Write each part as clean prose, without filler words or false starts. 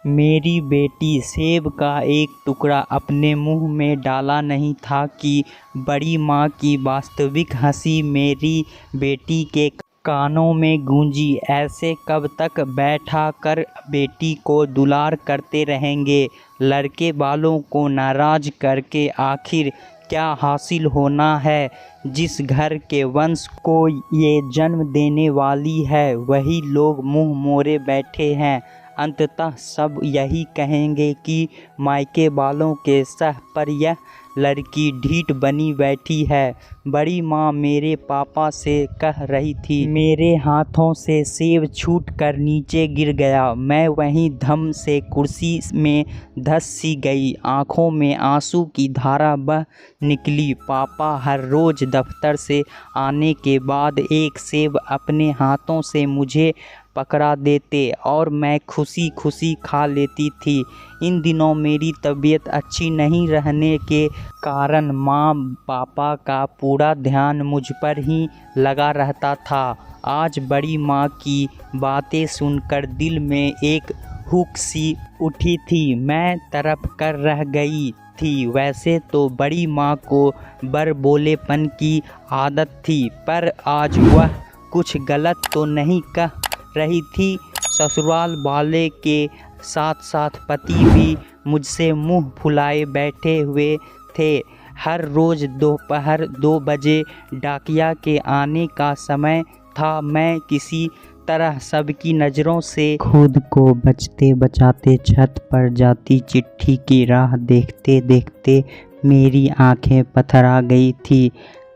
मेरी बेटी सेब का एक टुकड़ा अपने मुंह में डाला नहीं था कि बड़ी माँ की वास्तविक हंसी मेरी बेटी के कानों में गूंजी। ऐसे कब तक बैठा कर बेटी को दुलार करते रहेंगे? लड़के वालों को नाराज करके आखिर क्या हासिल होना है? जिस घर के वंश को ये जन्म देने वाली है वही लोग मुंह मोड़े बैठे हैं। अंततः सब यही कहेंगे कि मायके वालों के सह पर यह लड़की ढीठ बनी बैठी है। बड़ी माँ मेरे पापा से कह रही थी। मेरे हाथों से सेब छूट कर नीचे गिर गया। मैं वहीं धम से कुर्सी में धंस सी गई। आंखों में आंसू की धारा बह निकली। पापा हर रोज दफ्तर से आने के बाद एक सेब अपने हाथों से मुझे पकड़ा देते और मैं खुशी खुशी खा लेती थी। इन दिनों मेरी तबीयत अच्छी नहीं रहने के कारण माँ पापा का पूरा ध्यान मुझ पर ही लगा रहता था। आज बड़ी माँ की बातें सुनकर दिल में एक हुक सी उठी थी। मैं तड़प कर रह गई थी। वैसे तो बड़ी माँ को बड़बोलेपन की आदत थी, पर आज वह कुछ गलत तो नहीं कह रही थी। ससुराल वाले के साथ साथ पति भी मुझसे मुंह फुलाए बैठे हुए थे। हर रोज़ दोपहर 2 बजे डाकिया के आने का समय था। मैं किसी तरह सबकी नज़रों से खुद को बचते बचाते छत पर जाती। चिट्ठी की राह देखते देखते मेरी आंखें पथरा गई थी।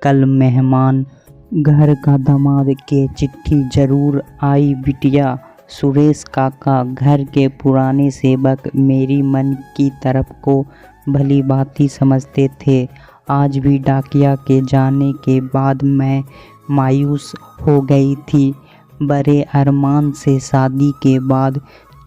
कल मेहमान घर का दामाद के चिट्ठी जरूर आई बिटिया। सुरेश काका घर के पुराने सेवक मेरी मन की तरफ को भली भांति समझते थे। आज भी डाकिया के जाने के बाद मैं मायूस हो गई थी। बड़े अरमान से शादी के बाद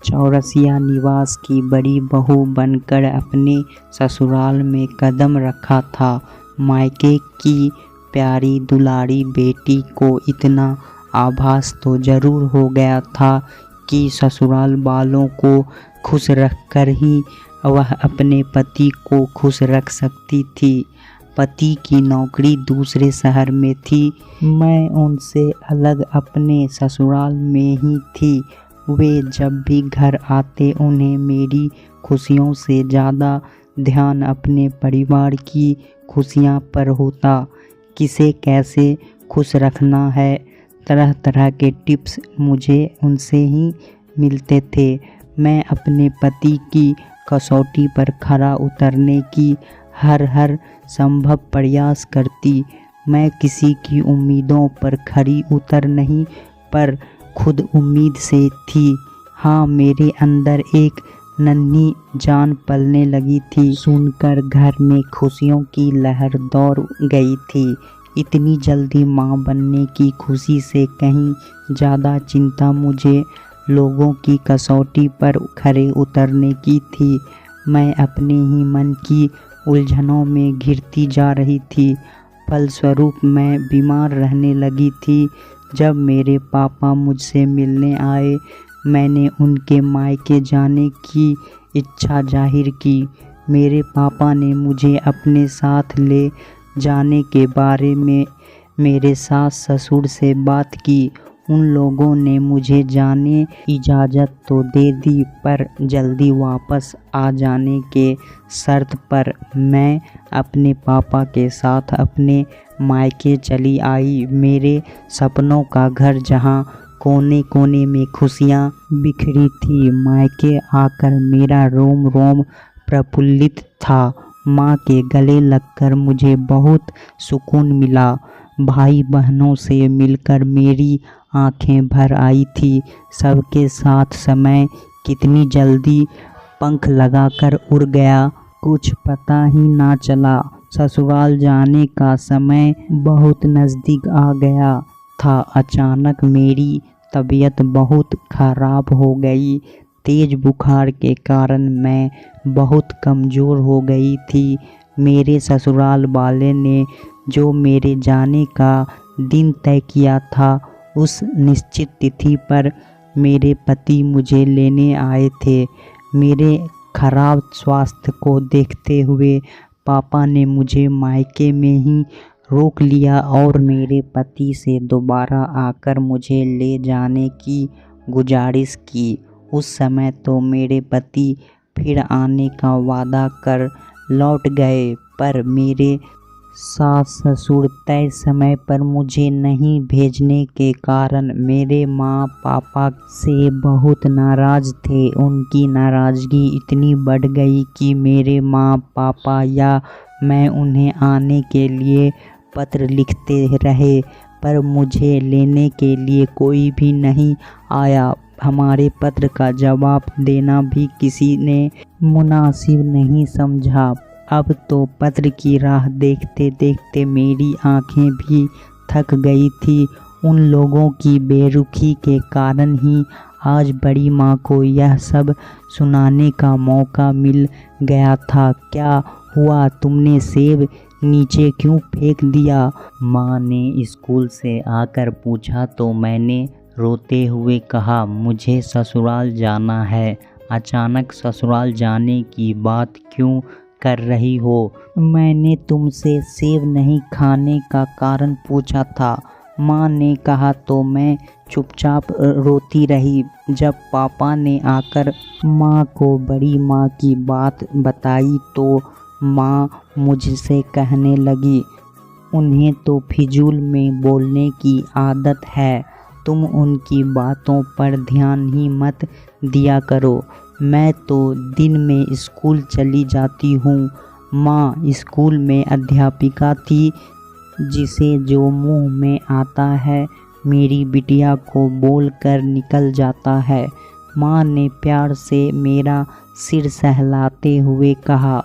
चौरसिया निवास की बड़ी बहू बनकर अपने ससुराल में कदम रखा था। मायके की प्यारी दुलारी बेटी को इतना आभास तो ज़रूर हो गया था कि ससुराल वालों को खुश रखकर ही वह अपने पति को खुश रख सकती थी। पति की नौकरी दूसरे शहर में थी। मैं उनसे अलग अपने ससुराल में ही थी। वे जब भी घर आते उन्हें मेरी खुशियों से ज़्यादा ध्यान अपने परिवार की खुशियाँ पर होता। किसे कैसे खुश रखना है, तरह तरह के टिप्स मुझे उनसे ही मिलते थे। मैं अपने पति की कसौटी पर खरा उतरने की हर संभव प्रयास करती। मैं किसी की उम्मीदों पर खरी उतर नहीं, पर खुद उम्मीद से थी। हाँ, मेरे अंदर एक नन्ही जान पलने लगी थी। सुनकर घर में खुशियों की लहर दौड़ गई थी। इतनी जल्दी माँ बनने की खुशी से कहीं ज़्यादा चिंता मुझे लोगों की कसौटी पर खरे उतरने की थी। मैं अपने ही मन की उलझनों में घिरती जा रही थी। फलस्वरूप मैं बीमार रहने लगी थी। जब मेरे पापा मुझसे मिलने आए, मैंने उनके मायके जाने की इच्छा जाहिर की। मेरे पापा ने मुझे अपने साथ ले जाने के बारे में मेरे सास ससुर से बात की। उन लोगों ने मुझे जाने इजाज़त तो दे दी, पर जल्दी वापस आ जाने के शर्त पर मैं अपने पापा के साथ अपने मायके चली आई। मेरे सपनों का घर जहां कोने कोने में खुशियां बिखरी थी। मायके आकर मेरा रोम रोम प्रफुल्लित था। माँ के गले लगकर मुझे बहुत सुकून मिला। भाई बहनों से मिलकर मेरी आंखें भर आई थी। सबके साथ समय कितनी जल्दी पंख लगाकर उड़ गया, कुछ पता ही ना चला। ससुराल जाने का समय बहुत नज़दीक आ गया था। अचानक मेरी तबीयत बहुत खराब हो गई। तेज बुखार के कारण मैं बहुत कमज़ोर हो गई थी। मेरे ससुराल वाले ने जो मेरे जाने का दिन तय किया था, उस निश्चित तिथि पर मेरे पति मुझे लेने आए थे। मेरे खराब स्वास्थ्य को देखते हुए पापा ने मुझे मायके में ही रोक लिया और मेरे पति से दोबारा आकर मुझे ले जाने की गुजारिश की। उस समय तो मेरे पति फिर आने का वादा कर लौट गए, पर मेरे सास ससुर तय समय पर मुझे नहीं भेजने के कारण मेरे माँ पापा से बहुत नाराज़ थे। उनकी नाराज़गी इतनी बढ़ गई कि मेरे माँ पापा या मैं उन्हें आने के लिए पत्र लिखते रहे, पर मुझे लेने के लिए कोई भी नहीं आया। हमारे पत्र का जवाब देना भी किसी ने मुनासिब नहीं समझा। अब तो पत्र की राह देखते देखते मेरी आंखें भी थक गई थी। उन लोगों की बेरुखी के कारण ही आज बड़ी माँ को यह सब सुनाने का मौका मिल गया था। क्या हुआ, तुमने सेब नीचे क्यों फेंक दिया? माँ ने स्कूल से आकर पूछा तो मैंने रोते हुए कहा, मुझे ससुराल जाना है। अचानक ससुराल जाने की बात क्यों कर रही हो? मैंने तुमसे सेब नहीं खाने का कारण पूछा था, माँ ने कहा तो मैं चुपचाप रोती रही। जब पापा ने आकर माँ को बड़ी माँ की बात बताई तो माँ मुझसे कहने लगी, उन्हें तो फिजूल में बोलने की आदत है, तुम उनकी बातों पर ध्यान ही मत दिया करो। मैं तो दिन में स्कूल चली जाती हूँ। माँ स्कूल में अध्यापिका थी, जिसे जो मुंह में आता है मेरी बिटिया को बोल कर निकल जाता है। माँ ने प्यार से मेरा सिर सहलाते हुए कहा,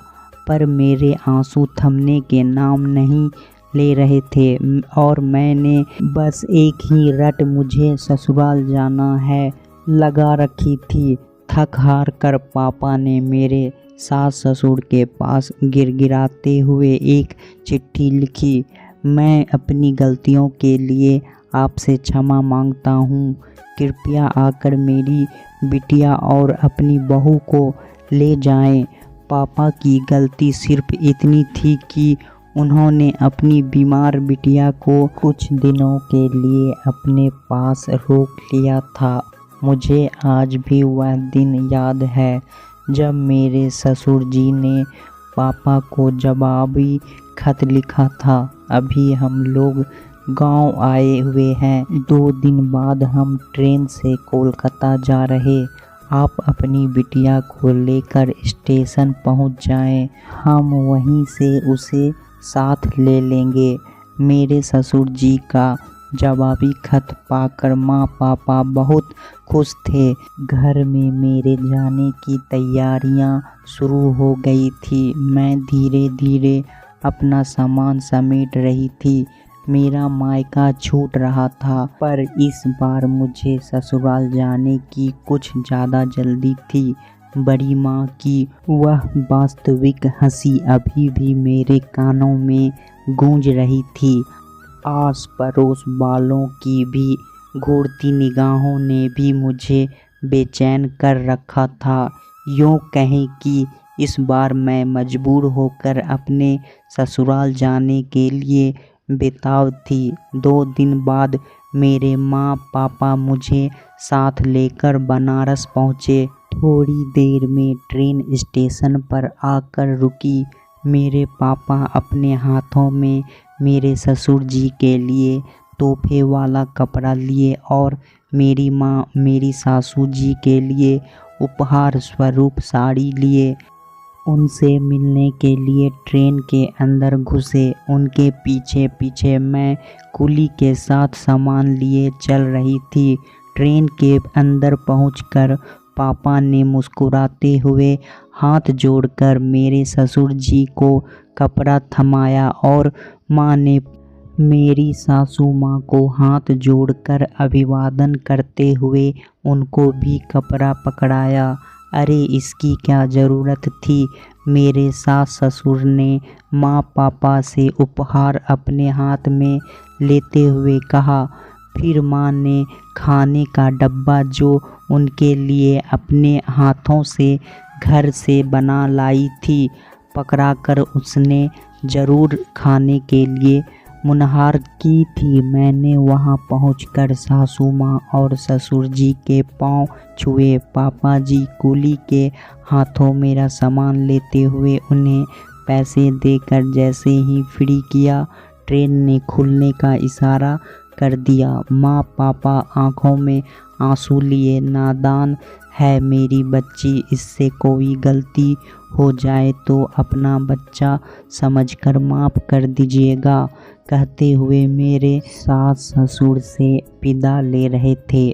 पर मेरे आंसू थमने के नाम नहीं ले रहे थे और मैंने बस एक ही रट मुझे ससुराल जाना है लगा रखी थी। थक हार कर पापा ने मेरे सास ससुर के पास गिड़गिड़ाते हुए एक चिट्ठी लिखी, मैं अपनी गलतियों के लिए आपसे क्षमा मांगता हूँ। कृपया आकर मेरी बिटिया और अपनी बहू को ले जाएं। पापा की गलती सिर्फ इतनी थी कि उन्होंने अपनी बीमार बिटिया को कुछ दिनों के लिए अपने पास रोक लिया था। मुझे आज भी वह दिन याद है जब मेरे ससुर जी ने पापा को जवाबी खत लिखा था। अभी हम लोग गांव आए हुए हैं। 2 दिन बाद हम ट्रेन से कोलकाता जा रहे। आप अपनी बिटिया को लेकर स्टेशन पहुंच जाएं, हम वहीं से उसे साथ ले लेंगे। मेरे ससुर जी का जवाबी खत पाकर माँ पापा बहुत खुश थे। घर में मेरे जाने की तैयारियां शुरू हो गई थी। मैं धीरे धीरे अपना सामान समेट रही थी। मेरा मायका छूट रहा था, पर इस बार मुझे ससुराल जाने की कुछ ज़्यादा जल्दी थी। बड़ी माँ की वह वास्तविक हंसी अभी भी मेरे कानों में गूंज रही थी। आस पड़ोस वालों की भी घूरती निगाहों ने भी मुझे बेचैन कर रखा था। यूँ कहें कि इस बार मैं मजबूर होकर अपने ससुराल जाने के लिए बेताब थी। 2 दिन बाद मेरे माँ पापा मुझे साथ लेकर बनारस पहुँचे। थोड़ी देर में ट्रेन स्टेशन पर आकर रुकी। मेरे पापा अपने हाथों में मेरे ससुर जी के लिए तोहफे वाला कपड़ा लिए और मेरी माँ मेरी सासू जी के लिए उपहार स्वरूप साड़ी लिए। उनसे मिलने के लिए ट्रेन के अंदर घुसे। उनके पीछे पीछे मैं कुली के साथ सामान लिए चल रही थी। ट्रेन के अंदर पहुंचकर पापा ने मुस्कुराते हुए हाथ जोड़कर मेरे ससुर जी को कपड़ा थमाया और माँ ने मेरी सासू माँ को हाथ जोड़कर अभिवादन करते हुए उनको भी कपड़ा पकड़ाया। अरे इसकी क्या ज़रूरत थी? मेरे सास ससुर ने माँ पापा से उपहार अपने हाथ में लेते हुए कहा। फिर माँ ने खाने का डब्बा जो उनके लिए अपने हाथों से घर से बना लाई थी पकड़ा कर उसने ज़रूर खाने के लिए मुनहार की थी। मैंने वहां पहुंचकर सासू माँ और ससुर जी के पांव छुए। पापा जी कुली के हाथों मेरा सामान लेते हुए उन्हें पैसे देकर जैसे ही फ्री किया, ट्रेन ने खुलने का इशारा कर दिया। माँ पापा आंखों में आंसू लिए, नादान है मेरी बच्ची, इससे कोई गलती हो जाए तो अपना बच्चा समझकर माफ़ कर दीजिएगा, कहते हुए मेरे सास ससुर से विदा ले रहे थे।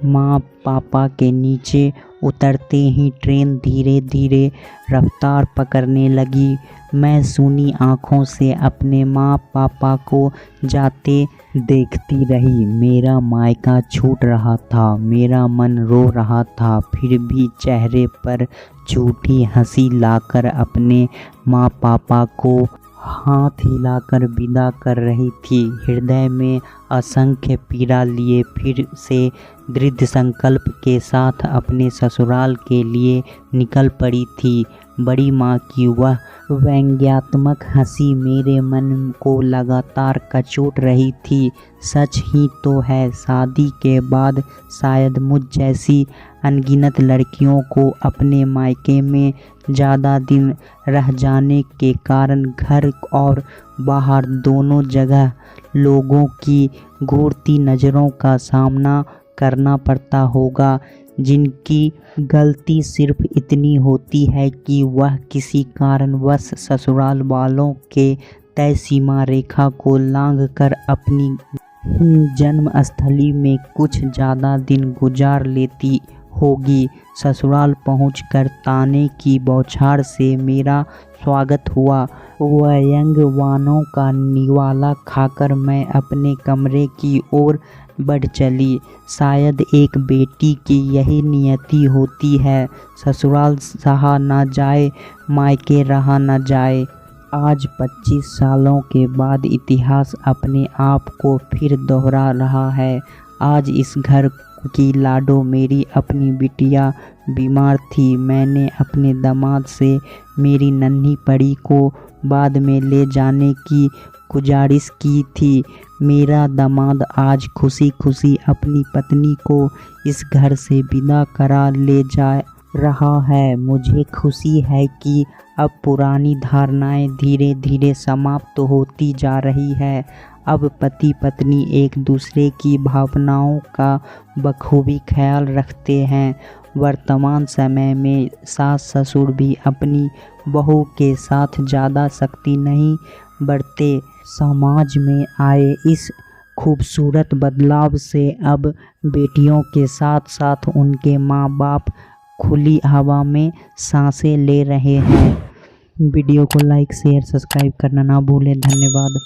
माँ पापा के नीचे उतरते ही ट्रेन धीरे धीरे रफ्तार पकड़ने लगी। मैं सूनी आँखों से अपने माँ पापा को जाते देखती रही। मेरा मायका छूट रहा था, मेरा मन रो रहा था, फिर भी चेहरे पर झूठी हंसी लाकर अपने माँ पापा को हाथ हिलाकर विदा कर रही थी। हृदय में असंख्य पीड़ा लिए फिर से दृढ़ संकल्प के साथ अपने ससुराल के लिए निकल पड़ी थी। बड़ी माँ की वह व्यंग्यात्मक हंसी मेरे मन को लगातार कचोट रही थी। सच ही तो है, शादी के बाद शायद मुझ जैसी अनगिनत लड़कियों को अपने मायके में ज़्यादा दिन रह जाने के कारण घर और बाहर दोनों जगह लोगों की घूरती नज़रों का सामना करना पड़ता होगा, जिनकी गलती सिर्फ इतनी होती है कि वह किसी कारणवश ससुराल वालों के तय सीमा रेखा को लांघकर अपनी जन्म स्थली में कुछ ज़्यादा दिन गुजार लेती होगी। ससुराल पहुंचकर ताने की बौछार से मेरा स्वागत हुआ। व्यंग्यवाणों का निवाला खाकर मैं अपने कमरे की ओर बढ़ चली। शायद एक बेटी की यही नियति होती है, ससुराल सहा न जाए, मायके रहा न जाए। आज 25 सालों के बाद इतिहास अपने आप को फिर दोहरा रहा है। आज इस घर की लाडो मेरी अपनी बिटिया बीमार थी। मैंने अपने दामाद से मेरी नन्ही परी को बाद में ले जाने की गुजारिश की थी। मेरा दामाद आज खुशी खुशी अपनी पत्नी को इस घर से विदा करा ले जा रहा है। मुझे खुशी है कि अब पुरानी धारणाएं धीरे धीरे समाप्त होती जा रही है। अब पति पत्नी एक दूसरे की भावनाओं का बखूबी ख्याल रखते हैं। वर्तमान समय में सास ससुर भी अपनी बहू के साथ ज़्यादा सख्ती नहीं बरतते। समाज में आए इस खूबसूरत बदलाव से अब बेटियों के साथ साथ उनके माँ बाप खुली हवा में सांसें ले रहे हैं। वीडियो को लाइक शेयर सब्सक्राइब करना ना भूलें। धन्यवाद।